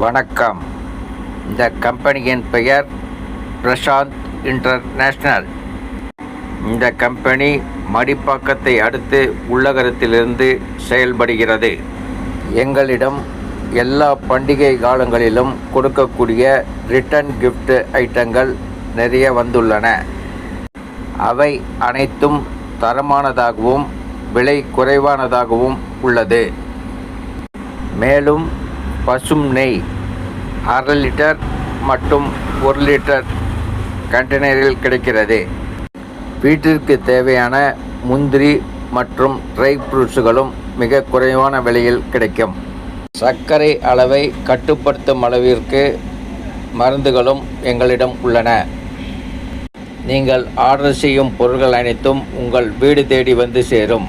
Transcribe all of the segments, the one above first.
வணக்கம். இந்த கம்பெனியின் பெயர் பிரசாந்த் இன்டர்நேஷனல். இந்த கம்பெனி மடிப்பாக்கத்தை அடுத்து உள்ளகரத்திலிருந்து செயல்படுகிறது. எங்களிடம் எல்லா பண்டிகை காலங்களிலும் கொடுக்கக்கூடிய ரிட்டர்ன் கிஃப்ட் ஐட்டங்கள் நிறைய வந்துள்ளன. அவை அனைத்தும் தரமானதாகவும் விலை குறைவானதாகவும் உள்ளது. மேலும் பசும் நெய் 1/2 லிட்டர் மற்றும் 1 லிட்டர் கண்டெய்னரில் கிடைக்கிறது. வீட்டிற்கு தேவையான முந்திரி மற்றும் ட்ரை ஃப்ரூட்ஸுகளும் மிக குறைவான விலையில் கிடைக்கும். சர்க்கரை அளவை கட்டுப்படுத்தும் அளவிற்கு மருந்துகளும் எங்களிடம் உள்ளன. நீங்கள் ஆர்டர் செய்யும் பொருட்கள் அனைத்தும் உங்கள் வீடு தேடி வந்து சேரும்.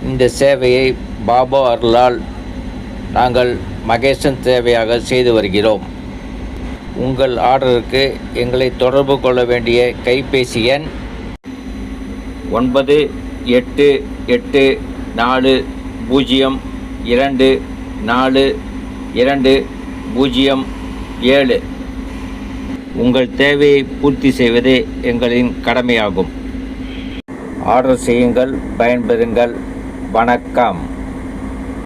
இந்த சேவையை பாபா அருளால் நாங்கள் மகேசன் சேவையாக செய்து வருகிறோம். உங்கள் ஆர்டருக்கு எங்களை தொடர்பு கொள்ள வேண்டிய கைபேசி எண் 9880242207. உங்கள் தேவையை பூர்த்தி செய்வதே எங்களின் கடமையாகும். ஆர்டர் செய்யுங்கள், பயன்பெறுங்கள். வணக்கம்.